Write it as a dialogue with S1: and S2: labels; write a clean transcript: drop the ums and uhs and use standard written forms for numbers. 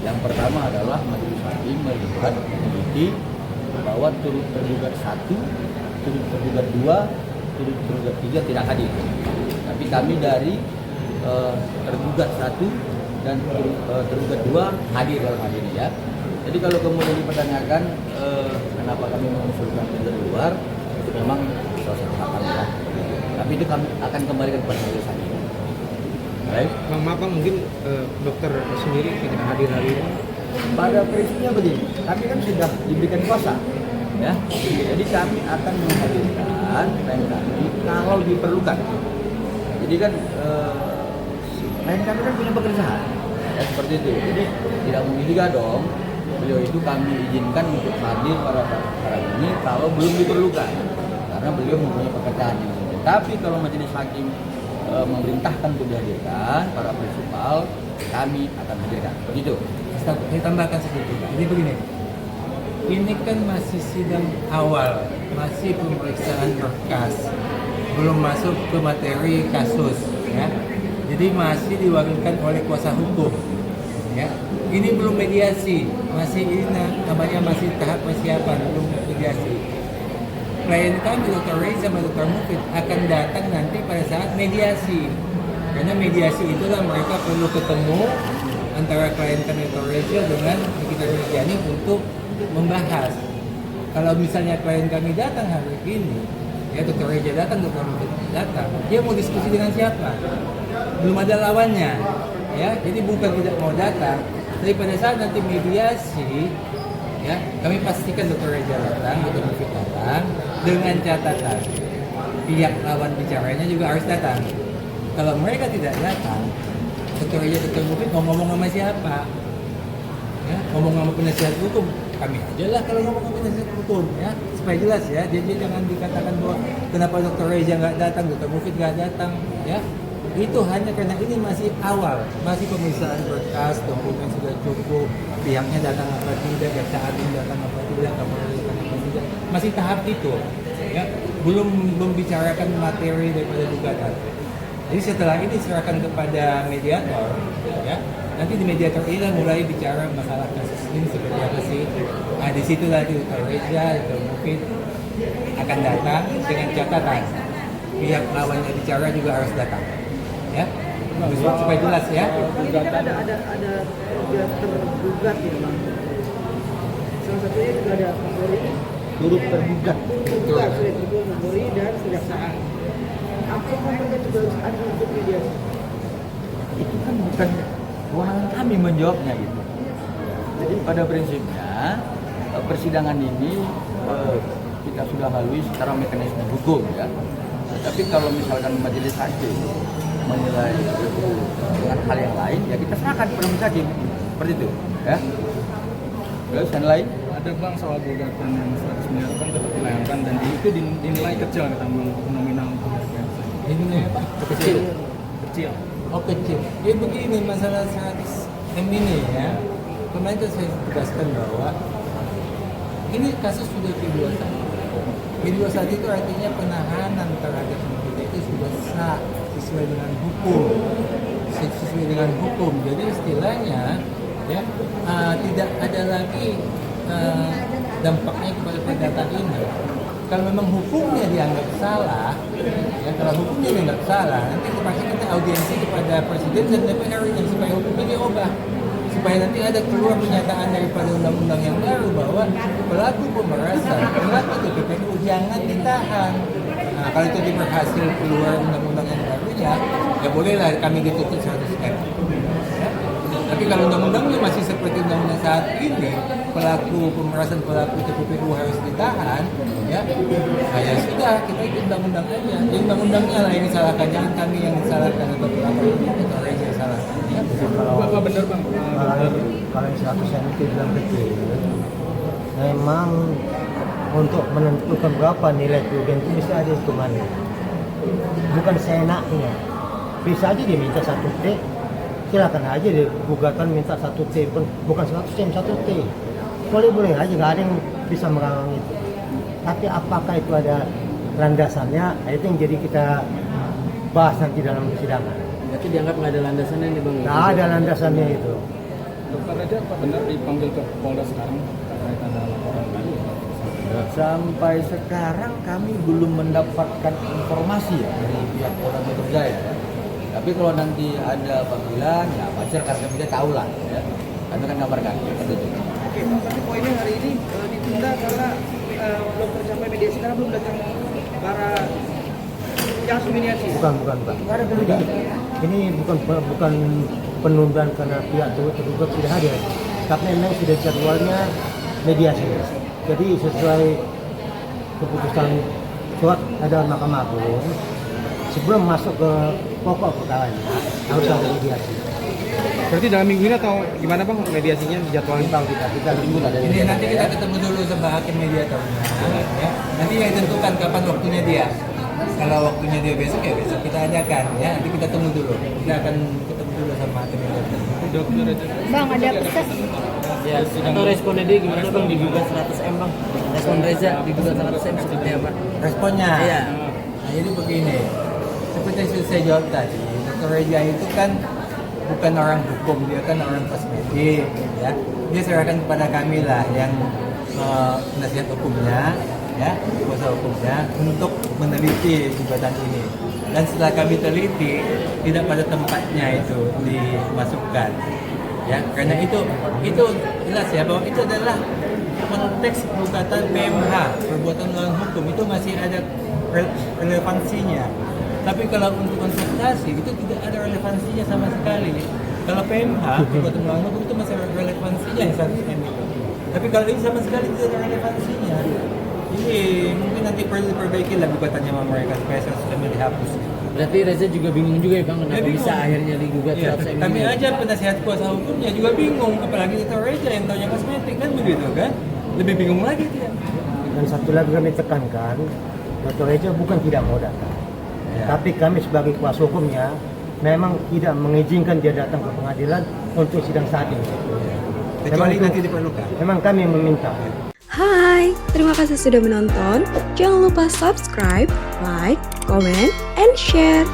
S1: Yang pertama adalah majelis hakim melihat meneliti bahwa turut tergugat 1, turut tergugat 2, turut tergugat 3 tidak hadir. Tapi kami dari tergugat 1 dan tergugat 2 hadir dalam hal ini ya. Jadi kalau kemudian dipertanyakan kenapa kami mengusulkan dari luar, itu memang salah satu hak kami ya. Tapi itu kami akan kembalikan kepada majelis hakim. Baik.
S2: Bang, maaf Bang, mungkin dokter sendiri tidak hadir hari ini.
S1: Pada prinsipnya begini, kami kan sudah diberikan kuasa, ya. Jadi kami akan menghadirkan klien kami kalau diperlukan. Jadi kan klien kami kan punya pekerjaan, ya seperti itu. Jadi tidak mungkin juga dong beliau itu kami izinkan untuk hadir pada perkara ini kalau belum diperlukan, karena beliau mempunyai pekerjaan yang penting. Tapi kalau majelis hakim memerintahkan untuk dihadirkan para prinsipal, kami akan hadirkan. Begitu.
S3: Saya tambahkan sedikit. Jadi begini, ini kan masih sidang awal, masih pemeriksaan berkas, belum masuk ke materi kasus, ya. Jadi masih diwakilkan oleh kuasa hukum, ya. Ini belum mediasi, masih ini namanya masih tahap persiapan, belum mediasi. Klien kami Dr. Reza sama Dr. Mufid akan datang nanti pada saat mediasi, karena mediasi itulah mereka perlu ketemu antara klien kami Dr. Reza dengan Nikita Mirzani untuk membahas. Kalau misalnya klien kami datang hari ini, ya Dr. Reza datang, Dr. Mufid datang, dia mau diskusi dengan siapa? Belum ada lawannya, ya. Jadi bukan tidak mau datang, tapi pada saat nanti mediasi, ya kami pastikan Dr. Reza datang, Dr. Mufid datang, dengan catatan pihak lawan bicaranya juga harus datang. Kalau mereka tidak datang, Dr. Reza, Dr. Mufid mau ngomong sama siapa? Ya, ngomong sama penasihat hukum, kami aja lah kalau ngomong sama penasihat hukum, ya supaya jelas ya. Jadi jangan dikatakan bahwa kenapa Dr. Reza nggak datang, Dr. Mufid nggak datang, ya. Itu hanya karena ini masih awal, masih pemeriksaan berkas, dokumen sudah cukup, pihaknya datang apa tidak, jaksa agung datang apa tidak, kapolri datang apa tidak, masih tahap itu, ya belum membicarakan materi daripada gugatan. Jadi setelah ini serahkan kepada mediator, ya nanti di mediator ini mulai bicara masalah kasus ini seperti apa sih. Nah di situ lagi Dr. Reza, Dr. Mufid akan datang dengan catatan pihak lawannya bicara juga harus datang. Ya, supaya jelas ya.
S4: Ini kan ada yang tergugat gitu Bang. Salah satunya juga ada Kapolri.
S1: Turut tergugat.
S4: Tergugat sudah tergugat Kapolri dan kejaksaan. Apakah mereka juga harus ada untuk mediasi?
S1: Itu kan bukan kewenangan kami menjawabnya gitu. Jadi pada prinsipnya persidangan ini kita sudah lalui secara mekanisme hukum ya. Tapi kalau misalkan majelis hakim menilai itu dengan hal yang lain, ya kita serahkan kepada majelis hakim seperti itu ya. Terus yang lain
S2: Ada Bang soal gugatan yang 100 miliar kan tetap dilayangkan dan itu dinilai kecil kata Bang nominal
S3: Ini apa?
S2: kecil.
S3: Oh kecil. Ya begini masalah 100 M ini ya. Kemarin itu saya tegaskan bahwa ini kasus sudah P21. P21 itu artinya penahanan terhadap kita itu sudah sah sesuai dengan hukum. Jadi istilahnya ya tidak ada lagi dampaknya kepada perdata ini. Kalau memang hukumnya dianggap salah, ya kalau hukumnya dianggap salah, nanti pasti kita audiensi kepada Presiden dan DPR ini supaya hukumnya diubah, supaya nanti ada keluar pernyataan daripada undang-undang yang baru bahwa pelaku pemerasan, pelaku TPPU jangan ditahan. Nah, kalau itu berhasil keluar undang-undang yang barunya, ya bolehlah kami dituntut 100 M. Ya. Tapi kalau undang-undangnya masih seperti undang-undang saat ini, pelaku pemerasan, pelaku TPPU harus ditahan, ya, ya sudah kita ikut undang-undang aja. Ya undang-undangnya lah yang disalahkan, jangan kami yang disalahkan atau pelaku atau orang yang salahkan. Ya.
S2: Apa benar Bang?
S5: Kalau yang 100 yang itu bilang kecil, memang untuk menentukan berapa nilai kerugian itu bisa ada hitungannya. Bukan seenaknya. Bisa aja dia minta 1 T, silakan aja dia gugatan minta 1 T, bukan 100 M, 1 T. Boleh aja, nggak ada yang bisa menghalang itu. Tapi apakah itu ada landasannya? Nah, itu yang jadi kita bahas nanti dalam persidangan.
S4: Berarti dianggap nggak ada landasannya nih Bang?
S5: Nggak ada landasannya itu.
S2: Dokter Reza apa benar dipanggil ke Polda sekarang terkait ada laporan tadi?
S1: Sampai sekarang kami belum mendapatkan informasi ya dari pihak Polda Metro Jaya. Ya. Tapi kalau nanti ada panggilan, ya pasti rekan-rekan media tahu lah. Ya. Kami kan kabarkan. Gitu.
S4: Oke, Bang, tapi poinnya hari ini ditunda karena belum tercapai mediasi karena belum datang para yang mediasi.
S5: Bukan. Ini bukan penundaan karena pihak tergugat sudah hadir, tapi memang sudah jadwalnya mediasi. Jadi sesuai keputusan surat ada Mahkamah Agung, sebelum masuk ke pokok perkaranya harus ada mediasi.
S2: Berarti dalam minggu ini atau gimana Bang mediasinya dijadwalkan?
S5: Tahu kita tunggu ada.
S3: Ini nanti kita ketemu dulu sama hakim mediatornya, ya. Nanti yang tentukan kapan waktunya dia. Kalau waktunya dia besok ya besok kita ajakan, ya. Nanti kita tunggu dulu. Kita akan ketemu dulu sama hakim mediator.
S2: Dokter Reza.
S6: Bang, ada pesan.
S7: Ya, atau responnya dia gimana Bang digugat 100M Bang? Respon Reza digugat 100M seperti apa?
S3: Responnya?
S7: Iya.
S3: Nah, jadi begini, seperti yang sudah saya jawab tadi, Dr. Reza itu kan bukan orang hukum, dia kan orang kosmetik, ya. Dia serahkan kepada kami lah yang penasihat hukumnya, ya, kuasa hukumnya untuk meneliti gugatan ini. Dan setelah kami teliti, tidak pada tempatnya itu dimasukkan, ya. Karena itu jelas ya bahwa itu adalah konteks gugatan PMH, perbuatan melawan hukum, itu masih ada relevansinya. Tapi kalau untuk konsultasi itu tidak ada relevansinya sama sekali. Kalau PMH, perbuatan melawan hukum itu masih ada relevansinya yang 100M itu. Tapi kalau ini sama sekali tidak ada relevansinya. Jadi mungkin nanti perlu diperbaiki lah gugatannya sama mereka supaya 100M dihapus.
S7: Berarti Reza juga bingung juga ya Bang kenapa
S3: bingung.
S7: bisa akhirnya digugat
S3: Iya,
S7: 100M
S3: kami
S7: ini?
S3: aja penasihat kuasa hukumnya juga bingung, apalagi Dr. Reza yang taunya kosmetik kan begitu kan? Lebih bingung lagi dia.
S5: Dan satu lagi kami tekankan, Dr. Reza bukan tidak mau datang.
S3: Ya.
S5: Tapi kami sebagai kuasa hukumnya memang tidak mengizinkan dia datang ke pengadilan untuk sidang saat ini.
S3: Kecuali
S5: Memang
S3: nanti diperlukan.
S5: Memang kami meminta.
S6: Hai, terima kasih sudah menonton. Jangan lupa subscribe, like, comment, and share.